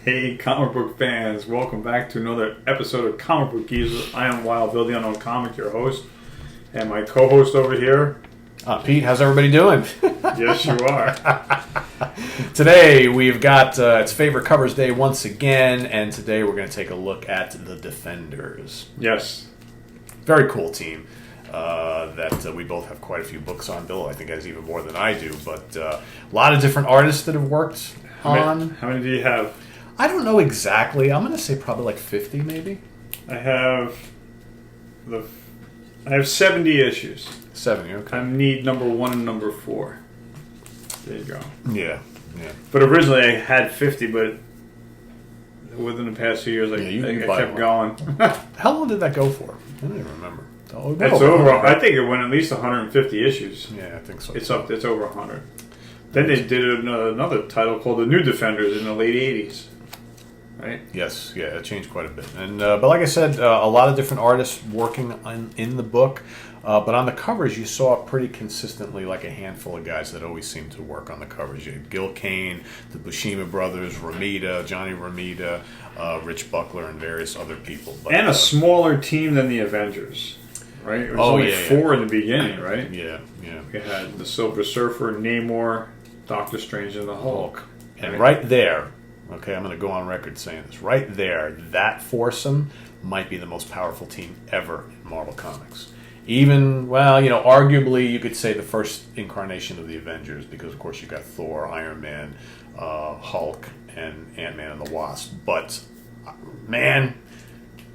Hey, comic book fans, welcome back to another episode of Comic Book Geezers. I am Wild Bill, the Unknown Comic, your host, and my co-host over here. Pete, how's everybody doing? Yes, you are. Today we've got it's Favorite Covers Day once again, and today we're going to take a look at the Defenders. Yes. Very cool team that we both have quite a few books on. Bill, I think, has even more than I do, but a lot of different artists that have worked on. How many do you have? I don't know exactly. I'm going to say probably like 50, maybe. I have 70 issues. 70, okay. I need number 1 and number 4. There you go. Yeah. But originally I had 50, but within the past few years I kept going. How long did that go for? I don't even remember. It's over. I think it went at least 150 issues. Yeah, I think so. It's over 100. Then they did another title called The New Defenders in the late 80s. Right? Yes, yeah, it changed quite a bit. And but like I said, a lot of different artists working in the book. But on the covers, you saw pretty consistently like a handful of guys that always seemed to work on the covers. You had Gil Kane, the Buscema brothers, Johnny Romita, Rich Buckler, and various other people. But, and a smaller team than the Avengers, right? It was only 4 in the beginning, right? Yeah. We had the Silver Surfer, Namor, Doctor Strange, and the Hulk. And right there, okay, I'm going to go on record saying this. Right there, that foursome might be the most powerful team ever in Marvel Comics. Even, arguably you could say the first incarnation of the Avengers, because of course you've got Thor, Iron Man, Hulk, and Ant-Man and the Wasp. But,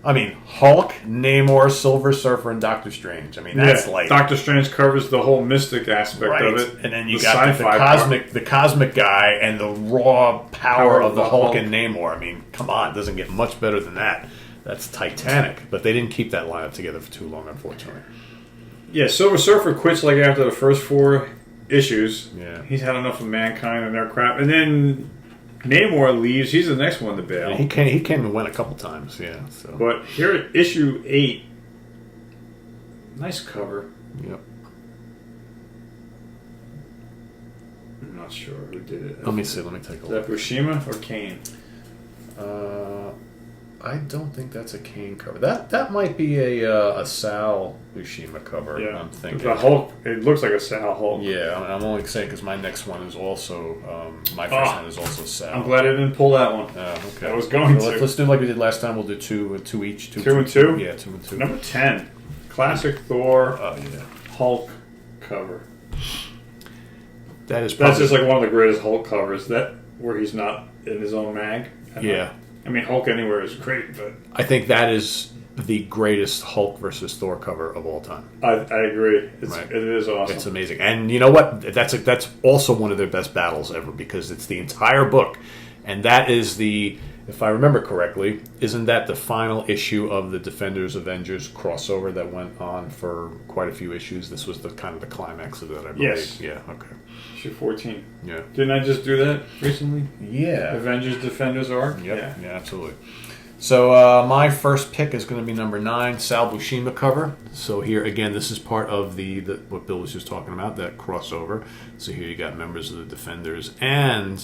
Hulk, Namor, Silver Surfer, and Doctor Strange. That's like... Doctor Strange covers the whole mystic aspect of it. And then you got the cosmic guy and the raw power of the Hulk and Namor. Come on, it doesn't get much better than that. That's Titanic. But they didn't keep that lineup together for too long, unfortunately. Yeah, Silver Surfer quits like after the first 4 issues. Yeah. He's had enough of Mankind and their crap. And then Namor leaves. He's the next one to bail. Yeah, he came and went a couple times, yeah. So. But here at issue 8, nice cover. Yep. I'm not sure who did it. Let me see. Let me take a look. Is that Buscema or Kane? I don't think that's a Kane cover. That might be a Sal Buscema cover. Yeah. I'm thinking the Hulk. It looks like a Sal Hulk. Yeah, I'm only saying because my next one is also my first one is also Sal. I'm glad I didn't pull that one. Okay. I was going to. Let's do like we did last time. We'll do two each. Two and two. Yeah, 2 and 2. Number 10, classic Thor. Oh yeah. Hulk cover. That's just like one of the greatest Hulk covers. That where he's not in his own mag. Yeah. Hulk Anywhere is great, but I think that is the greatest Hulk versus Thor cover of all time. I agree. It is awesome. It's amazing. And you know what? That's also one of their best battles ever because it's the entire book. And that is if I remember correctly, isn't that the final issue of the Defenders Avengers crossover that went on for quite a few issues? This was the kind of the climax of that, I believe. Yes. Yeah, okay. Issue 14. Yeah. Didn't I just do that recently? Yeah. Avengers Defenders arc? Yep. Yeah, absolutely. So my first pick is going to be number 9, Sal Buscema cover. So here, again, this is part of the what Bill was just talking about, that crossover. So here you got members of the Defenders and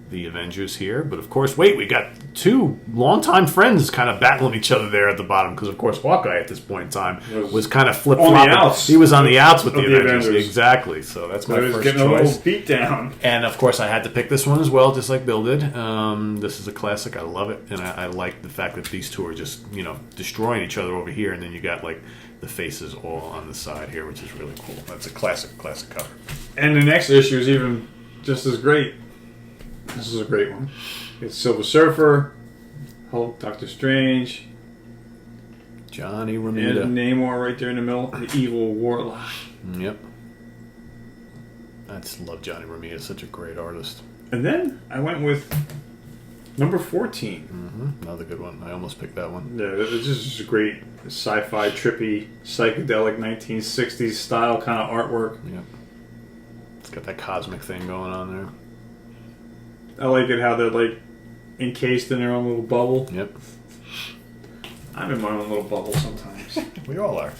the Avengers here. But of course, we got 2 longtime friends kind of battling each other there at the bottom because, of course, Hawkeye at this point in time was kind of flip-flopping. He was on the outs with the Avengers. Exactly. So that's my first choice. Getting a little beat down. And, of course, I had to pick this one as well, just like Bill did. This is a classic. I love it. And I like the fact that these 2 are just, destroying each other over here. And then you got, like, the faces all on the side here, which is really cool. That's a classic cover. And the next issue is even just as great. This is a great one. It's Silver Surfer, Hulk, Doctor Strange, Johnny Romita, and Namor right there in the middle, the evil warlock. Yep. I just love Johnny Romita. Such a great artist. And then I went with number 14. Mm-hmm. Another good one. I almost picked that one. Yeah, it's just a great sci-fi, trippy, psychedelic 1960s style kind of artwork. Yep. It's got that cosmic thing going on there. I like it how they're like encased in their own little bubble. Yep. I'm in my own little bubble sometimes. We all are.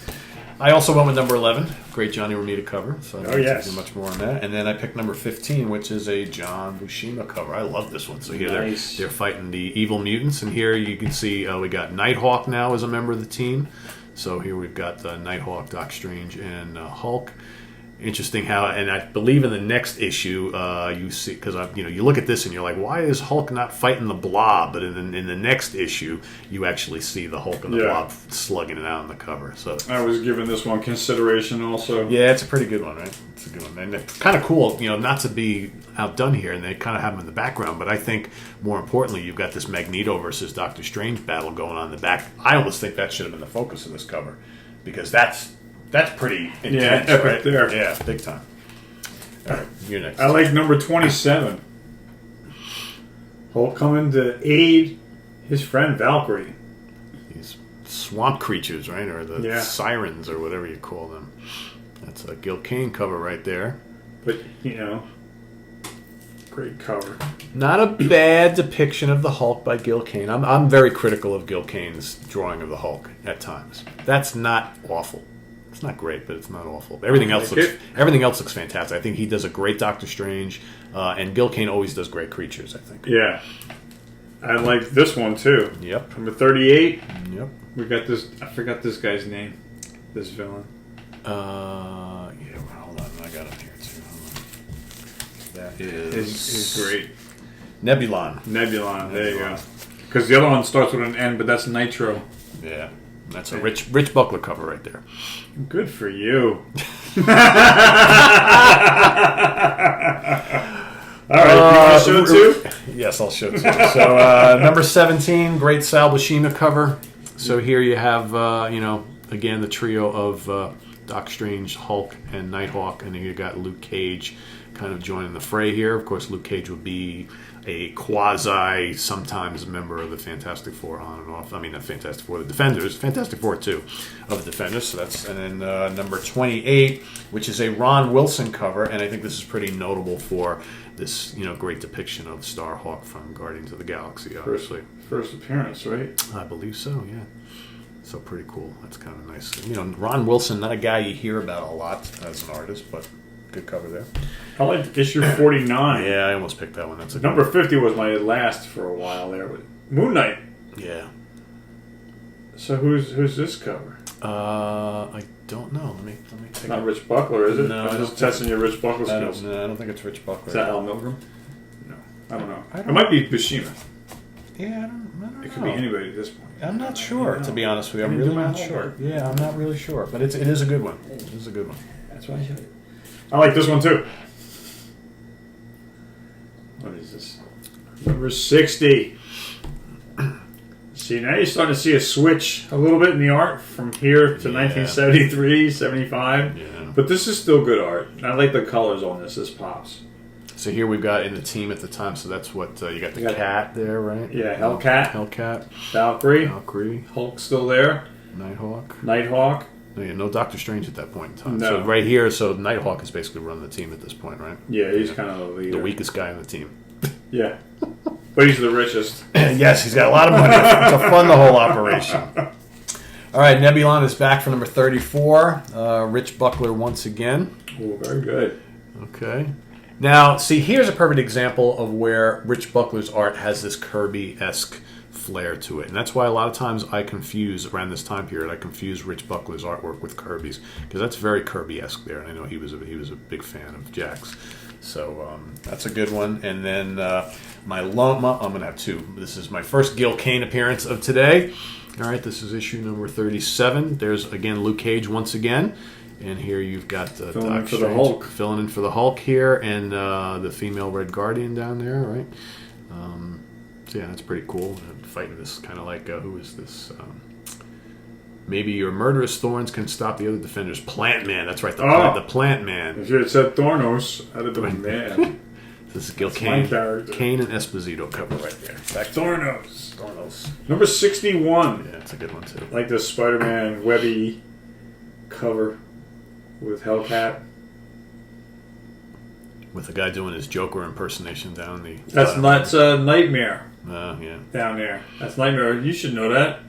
I also went with number 11, great Johnny Romita cover. So I don't yes. do much more on that. And then I picked number 15, which is a John Buscema cover. I love this one. So here they're fighting the evil mutants, and here you can see we got Nighthawk now as a member of the team. So here we've got Nighthawk, Doc Strange, and Hulk. Interesting how, and I believe in the next issue you see, because you look at this and you're like, why is Hulk not fighting the Blob? But in the next issue, you actually see the Hulk and the Blob slugging it out on the cover. So I was giving this one consideration also. Yeah, it's a pretty good one, right? It's a good one, and it's kind of cool, not to be outdone here, and they kind of have them in the background. But I think more importantly, you've got this Magneto versus Doctor Strange battle going on in the back. I almost think that should have been the focus of this cover, because that's pretty intense, epic right? there. Yeah, big time. All right, you're next. I like number 27. Hulk coming to aid his friend Valkyrie. These swamp creatures, right? Or the Yeah. sirens, or whatever you call them. That's a Gil Kane cover right there. But, great cover. Not a bad depiction of the Hulk by Gil Kane. I'm very critical of Gil Kane's drawing of the Hulk at times. That's not awful. It's not great, but it's not awful. Everything else looks fantastic. I think he does a great Doctor Strange, and Gil Kane always does great creatures, I think. Yeah. I like this one, too. Yep. Number 38. Yep. We got this. I forgot this guy's name. This villain. Yeah, well, hold on. I got it here, too. Hold on. That is... He's great. Nebulon. There you go. Because the other one starts with an N, but that's Nitro. Yeah. That's a Rich Buckler cover right there. Good for you. All right, you want to show two? Yes, I'll show two. So number 17, great Sal Buscema cover. So here you have, again, the trio of Doc Strange, Hulk, and Nighthawk, and then you got Luke Cage kind of joining the fray here. Of course, Luke Cage would be a quasi, sometimes member of the Fantastic Four on and off. I mean, not Fantastic Four, the Defenders. Fantastic Four, too, of the Defenders. So that's, and then number 28, which is a Ron Wilson cover, and I think this is pretty notable for this, great depiction of Starhawk from Guardians of the Galaxy, obviously. First appearance, right? I believe so, yeah. So pretty cool. That's kind of nice. Ron Wilson, not a guy you hear about a lot as an artist, but good cover there. I like issue 49. Yeah, I almost picked that one. That's a number 50 was my last for a while there. Moon Knight. Yeah. So who's this cover? I don't know. Let me take Not Rich Buckler, is it? No, I'm just testing your Rich Buckler skills. No, I don't think it's Rich Buckler. Is that Al Milgram? No, I don't know. It might be Buscema. Yeah, I don't know. It could be anybody at this point. I'm not sure, to be honest with you. I'm really not sure. Yeah, I'm not really sure. But it is a good one. It is a good one. That's why I showed it. I like this one too. What is this? Number 60. See, now you're starting to see a switch a little bit in the art from here to 1973, 75. Yeah. But this is still good art. I like the colors on this. This pops. So here we've got in the team at the time, so that's what, you got the cat there, right? Yeah, Hellcat. Valkyrie. Hulk still there. Nighthawk. No Doctor Strange at that point in time. No. So right here, so Nighthawk is basically running the team at this point, right? Yeah, he's kind of the leader. The weakest guy on the team. Yeah. But he's the richest. Yes, he's got a lot of money to fund the whole operation. All right, Nebulon is back for number 34. Rich Buckler once again. Oh, very good. Okay. Now, see, here's a perfect example of where Rich Buckler's art has this Kirby-esque flair to it. And that's why a lot of times I confuse, around this time period, I confuse Rich Buckler's artwork with Kirby's. Because that's very Kirby-esque there. And I know he was a big fan of Jack's. So that's a good one. And then I'm going to have two. This is my first Gil Kane appearance of today. All right, this is issue number 37. There's, again, Luke Cage once again. And here you've got filling in for the Hulk. Filling in for the Hulk here, and the female Red Guardian down there, right? So yeah, that's pretty cool. Fighting this kind of like, who is this? Maybe your murderous thorns can stop the other defenders. Plant Man, that's right, the Plant Man. If you had said Thornos, I'd have been mad. This is Gil Kane and Esposito cover right there. Back Thornos. Number 61. Yeah, it's a good one too. Like the Spider-Man Webby cover with Hellcat. With the guy doing his Joker impersonation down the... That's Nightmare. Yeah. Down there. That's Nightmare. You should know that.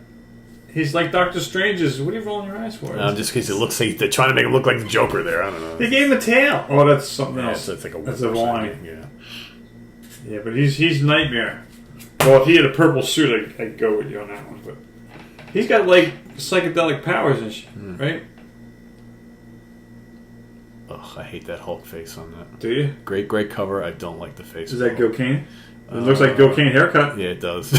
He's like Doctor Strange's. What are you rolling your eyes for? Just because it looks like they're trying to make him look like the Joker there. I don't know. They gave him a tail. Oh, that's something else. It's like that's a line. Yeah. Yeah, but he's Nightmare. Well, if he had a purple suit, I'd go with you on that one. But he's got like psychedelic powers and shit, right? Ugh, I hate that Hulk face on that. Do you? Great cover. I don't like the face. Is that Gil Kane? It looks like Gil Kane haircut. Yeah, it does.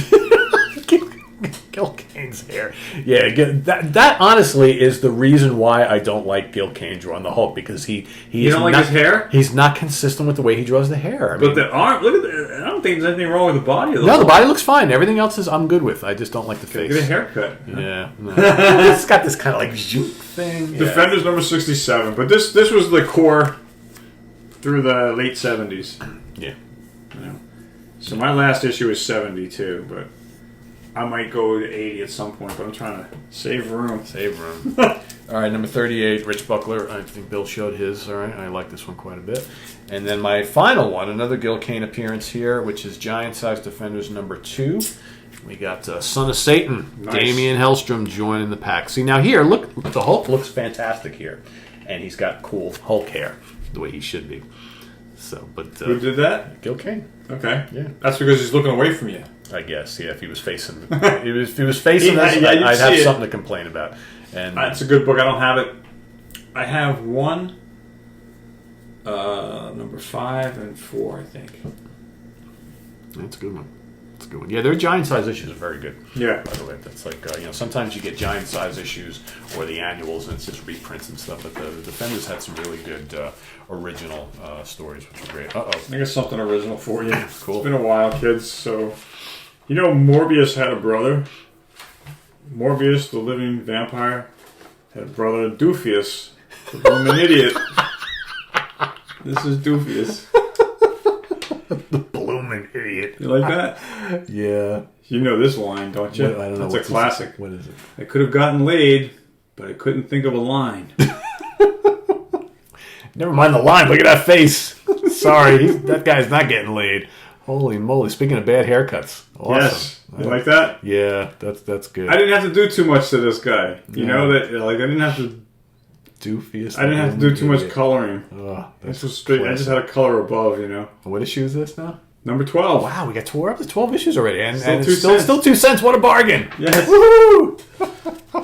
Gil Kane's hair. Yeah, that honestly is the reason why I don't like Gil Kane drawing the Hulk, because he you don't like his hair? He's not consistent with the way he draws the hair. But the arm, look at the, I don't think there's anything wrong with the body. No, the body looks fine. Everything else is I'm good with. I just don't like the face. Get a haircut. Yeah. No. It's got this kind of like zoot thing. Defenders number 67. But this was the core through the late 70s. Yeah. So my last issue is 72, but I might go to 80 at some point, but I'm trying to save room. All right, number 38, Rich Buckler. I think Bill showed his. All right, I like this one quite a bit. And then my final one, another Gil Kane appearance here, which is Giant Size Defenders number 2. We got Son of Satan, nice. Damian Hellstrom joining the pack. See, now here, look, the Hulk looks fantastic here. And he's got cool Hulk hair, the way he should be. So, but who did that? Gil Kane. Okay. Yeah. That's because he's looking away from you. I guess, yeah. If he was facing, if he was facing us, I'd have something to complain about. And it's a good book. I don't have it. I have one, number 5 and 4, I think. That's a good one. That's a good one. Yeah, their giant size issues are very good. Yeah. By the way, that's like sometimes you get giant size issues or the annuals and it's just reprints and stuff. But the Defenders had some really good original stories, which were great. I got something original for you. Cool. It's been a while, kids. So, Morbius had a brother. Morbius, the living vampire, had a brother, Doofius, the blooming idiot. This is Doofius. The blooming idiot. You like that? Yeah. You know this line, don't you? I don't know. That's a classic. What is it? I could have gotten laid, but I couldn't think of a line. Never mind the line. Look at that face. Sorry, that guy's not getting laid. Holy moly! Speaking of bad haircuts, awesome. Yes, you like that? Yeah, that's good. I didn't have to do too much to this guy. You know that, like, I didn't have to. Doofius. I didn't have to do too much coloring. Oh, this was straight. I just had a color above, What issue is this now? Number 12. Wow, we got up to 12 issues already, and still it's still 2 cents. What a bargain! Yes. Woohoo!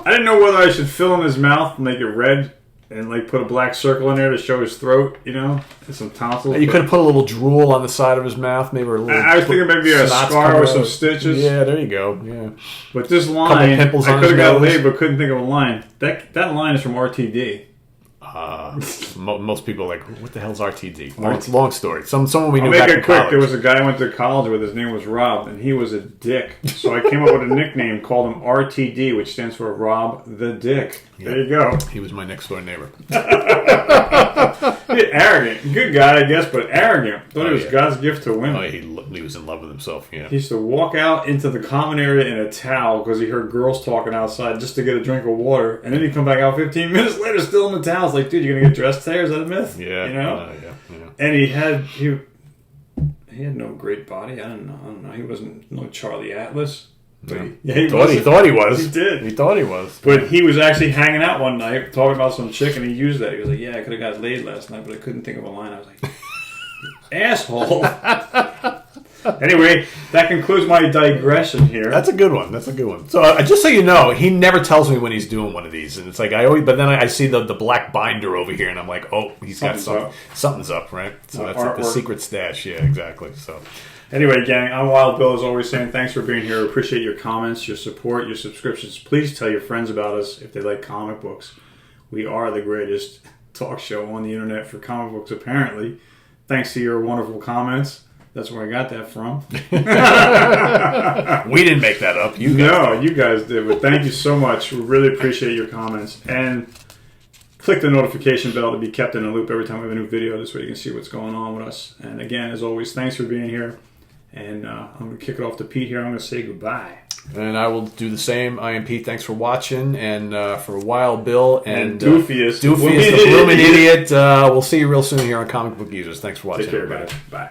I didn't know whether I should fill in his mouth, and make it red, and like put a black circle in there to show his throat, and some tonsils. You could have put a little drool on the side of his mouth, maybe. Or a little I was thinking maybe a scar or some stitches. Yeah, there you go. Yeah. But this line, pimples I on could have got his nose. laid, but couldn't think of a line. That line is from RTD. Most people are like, what the hell's RTD? Long story. Someone we knew I'll make back it in quick. college. There was a guy I went to college with. His name was Rob, and he was a dick. So I came up with a nickname, called him RTD, which stands for Rob the Dick. Yep. There you go. He was my next door neighbor. Arrogant. Good guy, I guess, but arrogant. Thought it was God's gift to women. Oh, he was in love with himself, yeah. He used to walk out into the common area in a towel because he heard girls talking outside just to get a drink of water. And then he'd come back out 15 minutes later still in the towel. It's like, dude, you're going to get dressed today? Or is that a myth? Yeah. Yeah. And he had no great body. I don't know. He wasn't no Charlie Atlas. He thought he was. He did. He thought he was. But he was actually hanging out one night talking about some chick, and he used that. He was like, yeah, I could have got laid last night, but I couldn't think of a line. I was like, asshole. Anyway, that concludes my digression here. That's a good one. So just so you know, he never tells me when he's doing one of these, and it's like but then I see the black binder over here, and I'm like, oh, he's got something. Something's up, right? So that's like the secret stash. Yeah, exactly. So. Anyway, gang, I'm Wild Bill, as always, saying thanks for being here. Appreciate your comments, your support, your subscriptions. Please tell your friends about us if they like comic books. We are the greatest talk show on the internet for comic books, apparently. Thanks to your wonderful comments. That's where I got that from. We didn't make that up. You guys did. But thank you so much. We really appreciate your comments. And click the notification bell to be kept in the loop every time we have a new video. This way you can see what's going on with us. And again, as always, thanks for being here. And I'm going to kick it off to Pete here. I'm going to say goodbye. And I will do the same. I am Pete. Thanks for watching. And for Wild Bill and Doofius, the blooming idiot. We'll see you real soon here on Comic Book Users. Thanks for watching, Take care, everybody. guys. Bye.